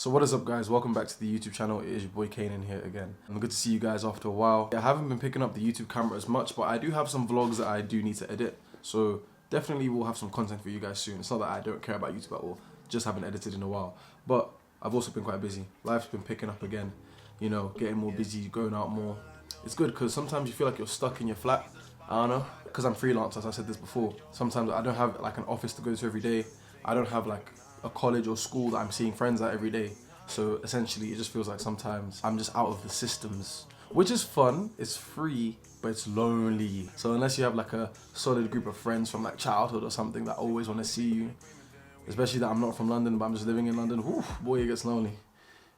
So what is up, guys? Welcome back to the YouTube channel. It is your boy Kanan here again. I'm good to see you guys after a while. I haven't been picking up the YouTube camera as much, but I do have some vlogs that I do need to edit. So definitely we'll have some content for you guys soon. It's not that I don't care about YouTube at all, just haven't edited in a while. But I've also been quite busy. Life's been picking up again, you know, getting more busy, going out more. It's good because sometimes you feel like you're stuck in your flat. I don't know, because I'm freelance, as I said this before. Sometimes I don't have like an office to go to every day. I don't have like a college or school that I'm seeing friends at every day. So essentially it just feels like sometimes I'm just out of the systems, which is fun, it's free, but it's lonely. So unless you have like a solid group of friends from like childhood or something that always want to see you, especially that I'm not from London but I'm just living in London, whew, boy, it gets lonely.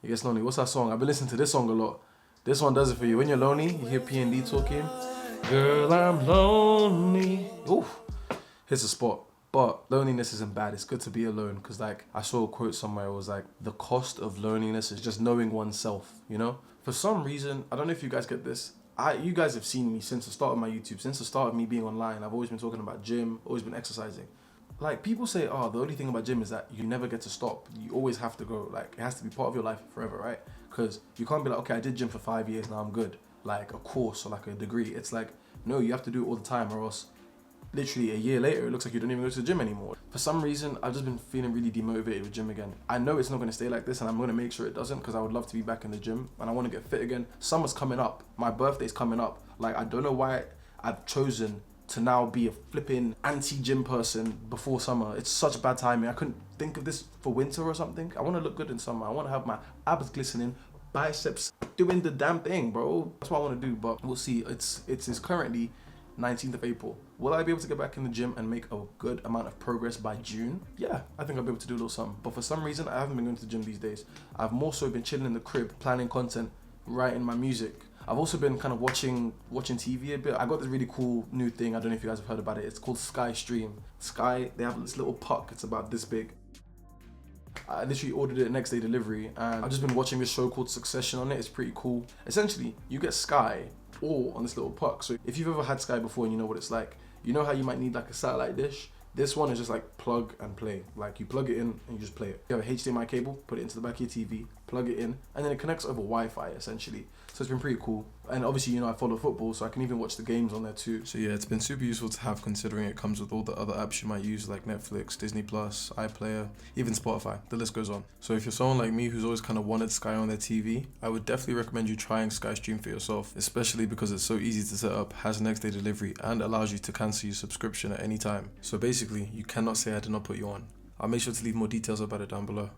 It gets lonely. What's that song? I've been listening to this song a lot. This one does it for you. When you're lonely, you hear P&D talking. Girl, I'm lonely. Ooh, hits a spot. But loneliness isn't bad. It's good to be alone because like I saw a quote somewhere. It was like the cost of loneliness is just knowing oneself, you know? For some reason, I don't know if you guys get this. You guys have seen me since the start of my YouTube, since the start of me being online. I've always been talking about gym, always been exercising. Like people say, oh, the only thing about gym is that you never get to stop. You always have to go. Like it has to be part of your life forever, right? Because you can't be like, okay, I did gym for 5 years, now I'm good. Like a course or like a degree. It's like, no, you have to do it all the time or else literally a year later, it looks like you don't even go to the gym anymore. For some reason, I've just been feeling really demotivated with gym again. I know it's not going to stay like this and I'm going to make sure it doesn't because I would love to be back in the gym and I want to get fit again. Summer's coming up. My birthday's coming up. Like, I don't know why I've chosen to now be a flipping anti-gym person before summer. It's such bad timing. I couldn't think of this for winter or something. I want to look good in summer. I want to have my abs glistening, biceps doing the damn thing, bro. That's what I want to do, but we'll see. It's currently 19th of April. Will I be able to get back in the gym and make a good amount of progress by June? Yeah, I think I'll be able to do a little something. But for some reason, I haven't been going to the gym these days. I've more so been chilling in the crib, planning content, writing my music. I've also been kind of watching TV a bit. I got this really cool new thing. I don't know if you guys have heard about it. It's called Sky Stream. Sky, they have this little puck. It's about this big. I literally ordered it next day delivery and I've just been watching this show called Succession on it. It's pretty cool. Essentially, you get Sky all on this little puck. So if you've ever had Sky before and you know what it's like, you know how you might need like a satellite dish? This one is just like plug and play. Like you plug it in and you just play it. You have a HDMI cable, put it into the back of your TV, plug it in, and then it connects over Wi-Fi essentially. So it's been pretty cool. And obviously, you know, I follow football, so I can even watch the games on there too. So yeah, it's been super useful to have considering it comes with all the other apps you might use like Netflix, Disney+, iPlayer, even Spotify. The list goes on. So if you're someone like me who's always kind of wanted Sky on their TV, I would definitely recommend you trying Sky Stream for yourself, especially because it's so easy to set up, has next day delivery, and allows you to cancel your subscription at any time. So basically, you cannot say I did not put you on. I'll make sure to leave more details about it down below.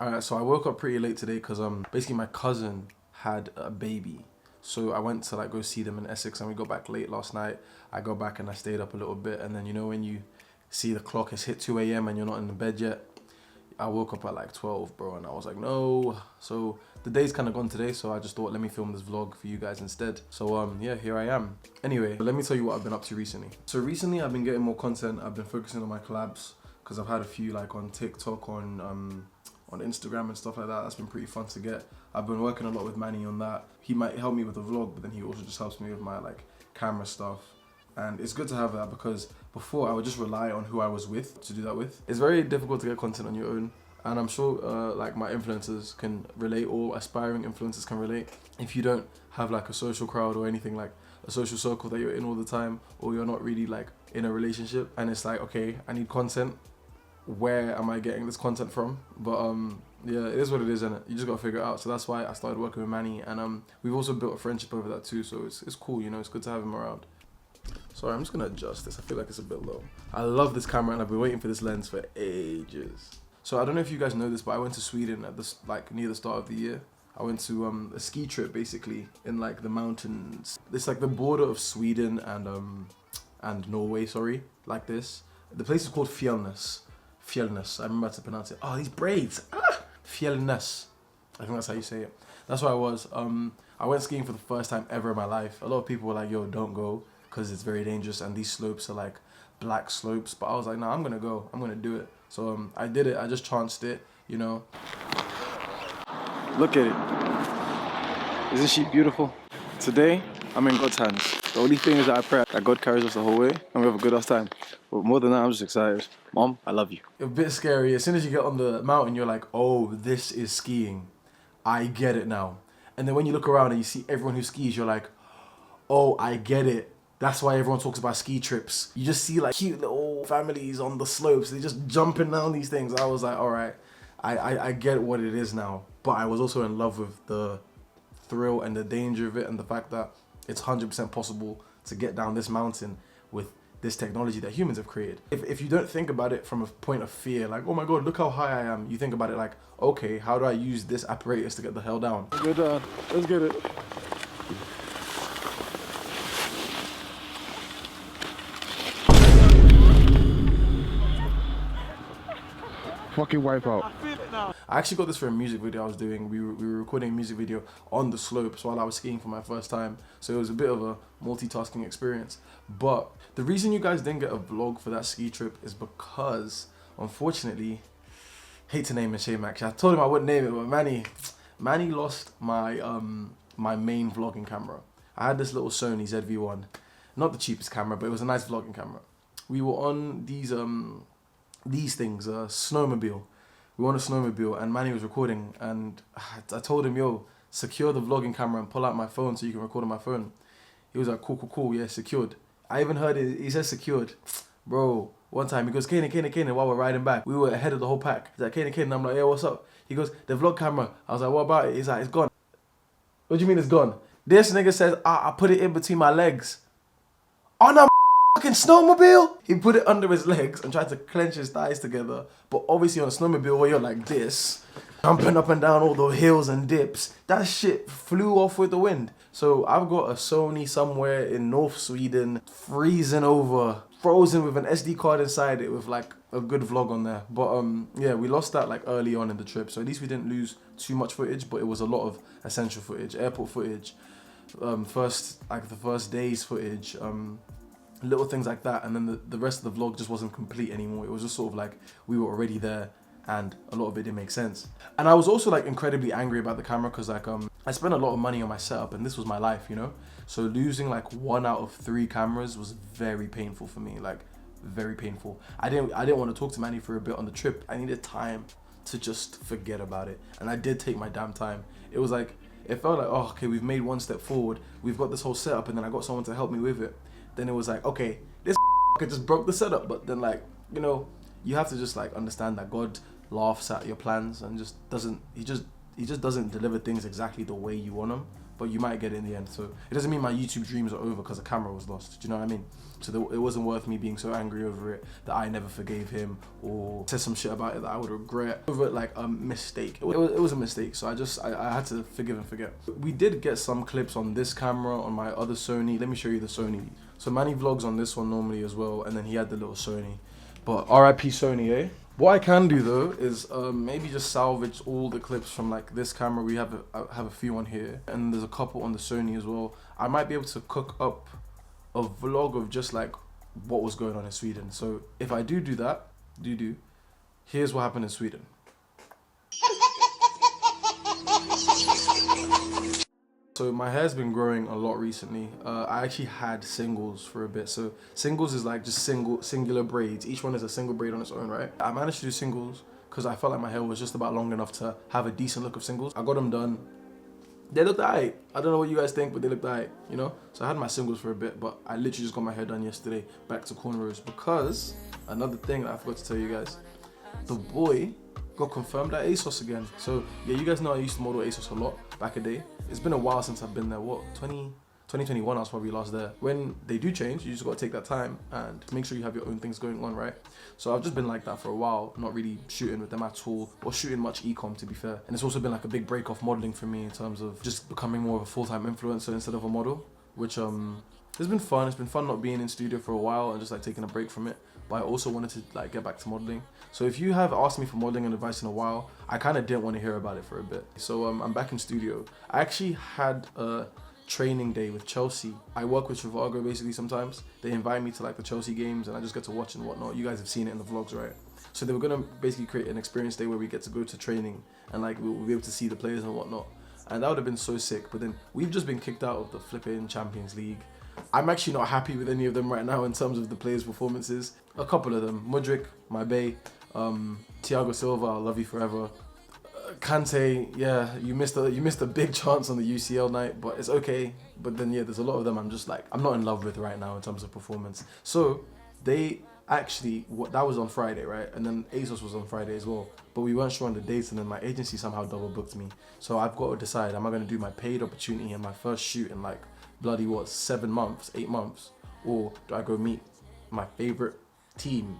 Alright, so I woke up pretty late today because basically my cousin had a baby. So I went to like go see them in Essex and we got back late last night. I got back and I stayed up a little bit, and then you know when you see the clock has hit 2 AM and you're not in the bed yet, I woke up at like 12, bro, and I was like, no. So the day's kind of gone today, so I just thought let me film this vlog for you guys instead. So yeah, here I am. Anyway, let me tell you what I've been up to recently. So recently I've been getting more content. I've been focusing on my collabs because I've had a few like on TikTok, on Instagram and stuff like that. That's been pretty fun to get. I've been working a lot with Manny on that. He might help me with the vlog, but then he also just helps me with my like camera stuff. And it's good to have that because before I would just rely on who I was with to do that with. It's very difficult to get content on your own. And I'm sure like my influencers can relate, or aspiring influencers can relate. If you don't have like a social crowd or anything, like a social circle that you're in all the time, or you're not really like in a relationship, and it's like, okay, I need content. Where am I getting this content from? But yeah, it is what it is, innit? You just gotta figure it out. So that's why I started working with Manny, and we've also built a friendship over that too. So it's cool, you know. It's good to have him around. Sorry, I'm just gonna adjust this. I feel like it's a bit low. I love this camera, and I've been waiting for this lens for ages. So I don't know if you guys know this, but I went to Sweden at this like near the start of the year. I went to a ski trip basically in like the mountains. It's like the border of Sweden and Norway. Sorry, like this. The place is called Fjellnes. Fjellnes, I remember how to pronounce it. Oh, these braids. Fjellnes. I think that's how you say it. That's where I was. I went skiing for the first time ever in my life. A lot of people were like, yo, don't go because it's very dangerous and these slopes are like black slopes. But I was like, nah, I'm gonna go. I'm gonna do it. So I did it. I just chanced it, you know. Look at it. Isn't she beautiful? Today, I'm in God's hands. The only thing is that I pray that God carries us the whole way and we have a good ass time. But more than that, I'm just excited. Mom, I love you. A bit scary. As soon as you get on the mountain, you're like, oh, this is skiing. I get it now. And then when you look around and you see everyone who skis, you're like, oh, I get it. That's why everyone talks about ski trips. You just see like cute little families on the slopes. They're just jumping down these things. I was like, all right, I get what it is now. But I was also in love with the thrill and the danger of it and the fact that it's 100% possible to get down this mountain with this technology that humans have created. If you don't think about it from a point of fear, like, oh my God, look how high I am. You think about it like, okay, how do I use this apparatus to get the hell down? Go down. Let's get it. Fucking wipe out. I actually got this for a music video I was doing. We were recording a music video on the slopes while I was skiing for my first time. So it was a bit of a multitasking experience. But the reason you guys didn't get a vlog for that ski trip is because, unfortunately, hate to name and shame actually. I told him I wouldn't name it, but Manny lost my my main vlogging camera. I had this little Sony ZV-1. Not the cheapest camera, but it was a nice vlogging camera. We were on these things, snowmobile. We were on a snowmobile and Manny was recording and I told him, yo, secure the vlogging camera and pull out my phone so you can record on my phone. He was like, cool, yeah, secured. I even heard it, he said secured. Bro, one time he goes, Kanan, while we're riding back. We were ahead of the whole pack. He's like, Kanan, I'm like, yeah, what's up? He goes, the vlog camera. I was like, what about it? He's like, it's gone. What do you mean it's gone? This nigga says, I put it in between my legs. On a fucking snowmobile? He put it under his legs and tried to clench his thighs together. But obviously on a snowmobile where you're like this, jumping up and down all the hills and dips, that shit flew off with the wind. So I've got a Sony somewhere in North Sweden, freezing over, frozen with an SD card inside it with like a good vlog on there. But yeah, we lost that like early on in the trip. So at least we didn't lose too much footage, but it was a lot of essential footage, airport footage, the first day's footage, little things like that. And then the rest of the vlog just wasn't complete anymore. It was just sort of like we were already there and a lot of it didn't make sense. And I was also like incredibly angry about the camera because like I spent a lot of money on my setup and this was my life, you know? So losing like 1 out of 3 cameras was very painful for me, like very painful. I didn't want to talk to Manny for a bit on the trip. I needed time to just forget about it. And I did take my damn time. It was like, it felt like, oh, okay, we've made 1 step forward. We've got this whole setup and then I got someone to help me with it. Then it was like, okay, this just broke the setup. But then like, you know, you have to just like understand that God laughs at your plans and just doesn't, he just doesn't deliver things exactly the way you want them, but you might get it in the end. So it doesn't mean my YouTube dreams are over because the camera was lost. Do you know what I mean? So it wasn't worth me being so angry over it that I never forgave him or said some shit about it that I would regret over like a mistake. It was a mistake. So I had to forgive and forget. We did get some clips on this camera, on my other Sony. Let me show you the Sony. So Manny vlogs on this one normally as well, and then he had the little Sony. But RIP Sony, eh? What I can do though is maybe just salvage all the clips from like this camera. We have a few on here, and there's a couple on the Sony as well. I might be able to cook up a vlog of just like what was going on in Sweden. So if I do that, here's what happened in Sweden. So my hair's been growing a lot recently. I actually had singles for a bit. So singles is like just singular braids. Each one is a single braid on its own, right? I managed to do singles because I felt like my hair was just about long enough to have a decent look of singles. I got them done. They looked alright. I don't know what you guys think, but they looked alright, you know? So I had my singles for a bit, but I literally just got my hair done yesterday, back to cornrows, because another thing that I forgot to tell you guys, the boy got confirmed at ASOS again. So yeah, you guys know I used to model ASOS a lot back a day. It's been a while since I've been there. What, 2021 I was probably last there. When they do change, you just gotta take that time and make sure you have your own things going on, right? So I've just been like that for a while, not really shooting with them at all, or shooting much e-com to be fair. And it's also been like a big break off modeling for me in terms of just becoming more of a full-time influencer instead of a model, which it's been fun. It's been fun not being in studio for a while and just like taking a break from it. But I also wanted to like get back to modeling. So if you have asked me for modeling and advice in a while, I kind of didn't want to hear about it for a bit. So I'm back in studio. I actually had a training day with Chelsea. I work with Trivago basically sometimes. They invite me to like the Chelsea games and I just get to watch and whatnot. You guys have seen it in the vlogs, right? So they were gonna basically create an experience day where we get to go to training and like we'll be able to see the players and whatnot. And that would have been so sick. But then we've just been kicked out of the flipping Champions League. I'm actually not happy with any of them right now in terms of the players' performances. A couple of them, Mudryk, my bae, Thiago Silva, I'll love you forever. Kante, yeah, you missed a big chance on the UCL night, but it's okay. But then yeah, there's a lot of them I'm just like, I'm not in love with right now in terms of performance. So they actually, that was on Friday, right? And then ASOS was on Friday as well. But we weren't sure on the dates, and then my agency somehow double booked me. So I've got to decide, am I going to do my paid opportunity and my first shoot in like bloody what, 7 months, 8 months? Or do I go meet my favorite team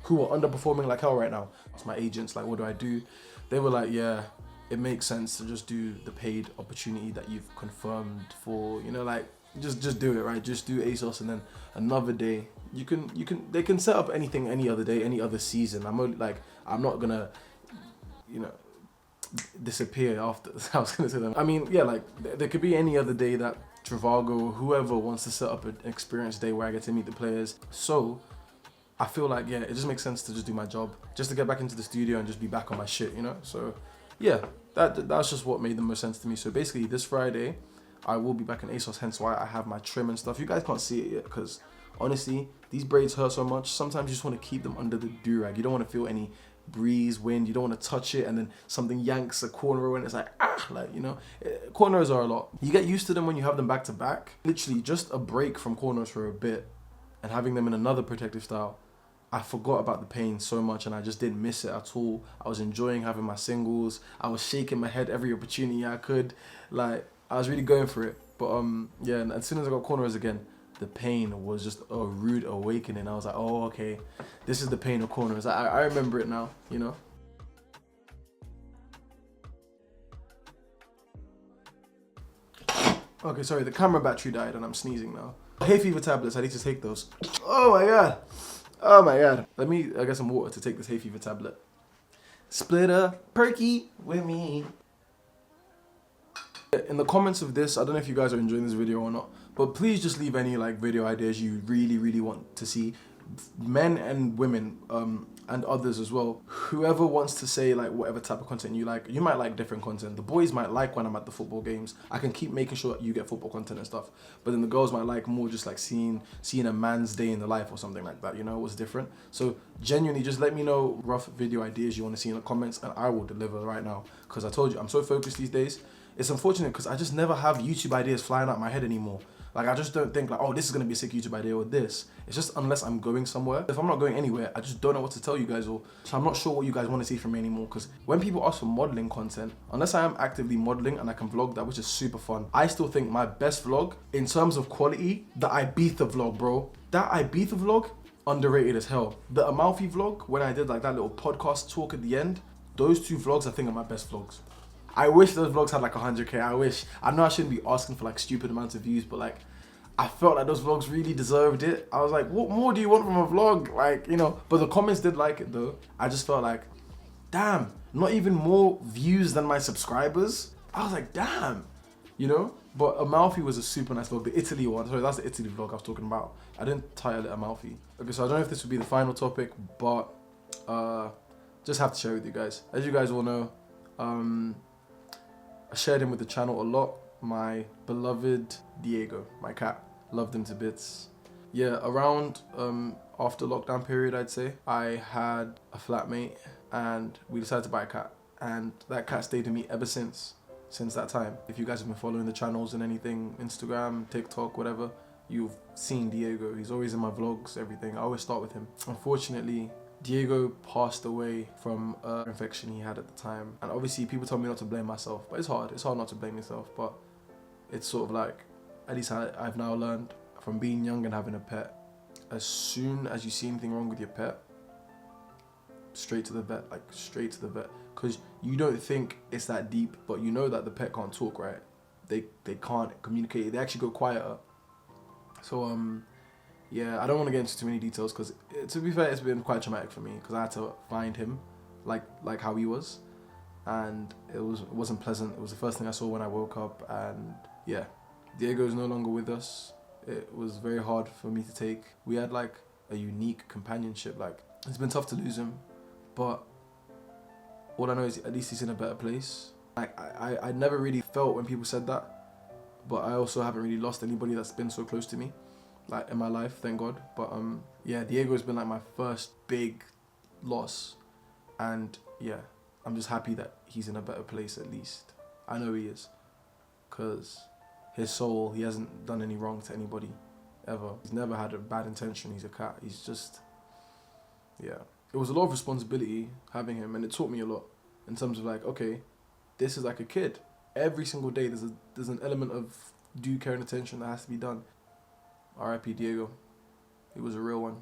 who are underperforming like hell right now? It's my agents, like, what do I do? They were like, yeah, it makes sense to just do the paid opportunity that you've confirmed for, you know, like, just do it, right? Just do ASOS, and then another day they can set up anything any other day, any other season. I'm not gonna, you know, disappear after. I was gonna say that. I mean, yeah, like there could be any other day that Travago or whoever wants to set up an experience day where I get to meet the players. So I feel like, yeah, it just makes sense to just do my job, just to get back into the studio and just be back on my shit, you know? So yeah, that's just what made the most sense to me. So basically this Friday, I will be back in ASOS, hence why I have my trim and stuff. You guys can't see it yet because honestly, these braids hurt so much. Sometimes you just want to keep them under the do-rag. You don't want to feel any breeze, wind. You don't want to touch it and then something yanks a corner and it's like, like, you know, corners are a lot. You get used to them when you have them back to back. Literally just a break from corners for a bit and having them in another protective style, I forgot about the pain so much and I just didn't miss it at all. I was enjoying having my singles. I was shaking my head every opportunity I could. Like, I was really going for it. But yeah, and as soon as I got corners again, the pain was just a rude awakening. I was like, oh, okay, this is the pain of corners. I remember it now, you know? Okay, sorry, the camera battery died and I'm sneezing now. Hay fever tablets, I need to take those. Oh my God. Oh my God. Let me get some water to take this hay fever tablet. Split a perky with me. In the comments of this, I don't know if you guys are enjoying this video or not, but please just leave any like video ideas you really want to see. Men and women, and others as well. Whoever wants to say like whatever type of content you like. You might like different content. The boys might like when I'm at the football games. I can keep making sure that you get football content and stuff. But then the girls might like more just like seeing a man's day in the life or something like that. You know, what's different. So genuinely, just let me know rough video ideas you want to see in the comments, and I will deliver right now. Because I told you, I'm so focused these days. It's unfortunate because I just never have YouTube ideas flying out my head anymore. Like, I just don't think like, oh, this is going to be a sick YouTube idea or this. It's just unless I'm going somewhere. If I'm not going anywhere, I just don't know what to tell you guys. So I'm not sure what you guys want to see from me anymore. Because when people ask for modeling content, unless I am actively modeling and I can vlog that, which is super fun, I still think my best vlog in terms of quality, the Ibiza vlog, bro. That Ibiza vlog, underrated as hell. The Amalfi vlog, when I did like that little podcast talk at the end, those two vlogs I think are my best vlogs. I wish those vlogs had like 100K. I wish. I know I shouldn't be asking for like stupid amounts of views, but like, I felt like those vlogs really deserved it. I was like, what more do you want from a vlog? Like, you know, but the comments did like it though. I just felt like, damn, not even more views than my subscribers. I was like, damn, you know? But Amalfi was a super nice vlog. The Italy one, sorry, that's the Italy vlog I was talking about. I didn't title it Amalfi. Okay, so I don't know if this would be the final topic, but just have to share with you guys. As you guys all know, I shared him with the channel a lot. My beloved Diego, my cat. Loved him to bits. Yeah, around after lockdown period, I'd say, I had a flatmate and we decided to buy a cat. And that cat stayed with me ever since that time. If you guys have been following the channels and anything, Instagram, TikTok, whatever, you've seen Diego. He's always in my vlogs, everything. I always start with him. Unfortunately, Diego passed away from an infection he had at the time. And obviously people told me not to blame myself, but it's hard not to blame yourself. But it's sort of like, at least I've now learned from being young and having a pet, as soon as you see anything wrong with your pet, straight to the vet, like straight to the vet. Because you don't think it's that deep, but you know that the pet can't talk, right? They can't communicate, they actually go quieter. So yeah, I don't want to get into too many details because, to be fair, it's been quite traumatic for me because I had to find him like how he was, and it wasn't pleasant. It was the first thing I saw when I woke up, and yeah, Diego is no longer with us. It was very hard for me to take. We had like a unique companionship. Like, it's been tough to lose him, but all I know is at least he's in a better place. Like, I never really felt when people said that, but I also haven't really lost anybody that's been so close to me, like in my life, thank God. But yeah, Diego's been like my first big loss, and yeah, I'm just happy that he's in a better place at least. I know he is, cause his soul, he hasn't done any wrong to anybody, ever. He's never had a bad intention. He's a cat. He's just, yeah. It was a lot of responsibility having him, and it taught me a lot in terms of like, okay, this is like a kid. Every single day there's an element of due care and attention that has to be done. R.I.P. Diego. He was a real one.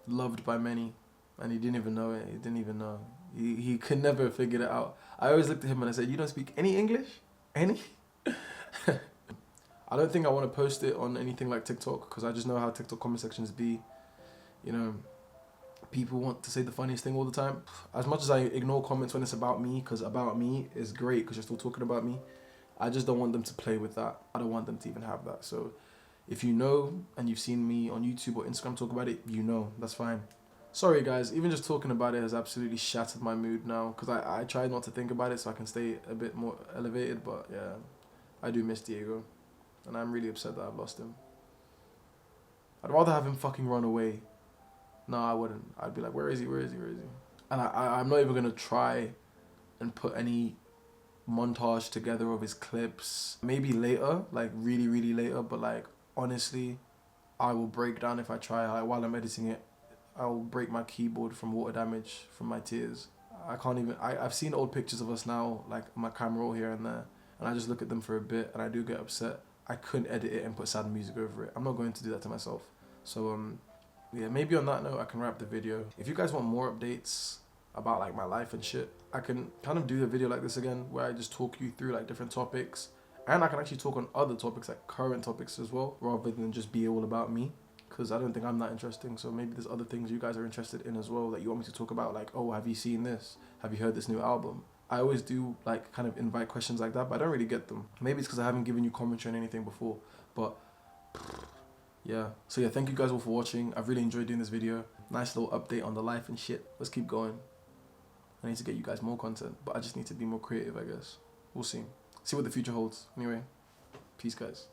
Loved by many, and he didn't even know it. He didn't even know. He could never have figured it out. I always looked at him and I said, you don't speak any English? Any? I don't think I want to post it on anything like TikTok, because I just know how TikTok comment sections be. You know, people want to say the funniest thing all the time. As much as I ignore comments when it's about me, because about me is great because you're still talking about me, I just don't want them to play with that. I don't want them to even have that. So if you know and you've seen me on YouTube or Instagram talk about it, you know, that's fine. Sorry guys, even just talking about it has absolutely shattered my mood now, because I try not to think about it so I can stay a bit more elevated, but yeah, I do miss Diego, and I'm really upset that I've lost him. I'd rather have him fucking run away. No, I wouldn't. I'd be like, where is he, where is he, where is he? And I'm not even going to try and put any montage together of his clips. Maybe later, like really, really later, but like, honestly, I will break down if I try. Like, while I'm editing it, I'll break my keyboard from water damage, from my tears. I can't even, I've seen old pictures of us now, like my camera roll here and there, and I just look at them for a bit and I do get upset. I couldn't edit it and put sad music over it. I'm not going to do that to myself. So, yeah, maybe on that note, I can wrap the video. If you guys want more updates about like my life and shit, I can kind of do a video like this again, where I just talk you through like different topics. And I can actually talk on other topics, like current topics as well, rather than just be all about me. Because I don't think I'm that interesting. So maybe there's other things you guys are interested in as well that you want me to talk about. Like, oh, have you seen this? Have you heard this new album? I always do like kind of invite questions like that, but I don't really get them. Maybe it's because I haven't given you commentary on anything before. But yeah. So yeah, thank you guys all for watching. I've really enjoyed doing this video. Nice little update on the life and shit. Let's keep going. I need to get you guys more content, but I just need to be more creative, I guess. We'll see. See what the future holds. Anyway, peace guys.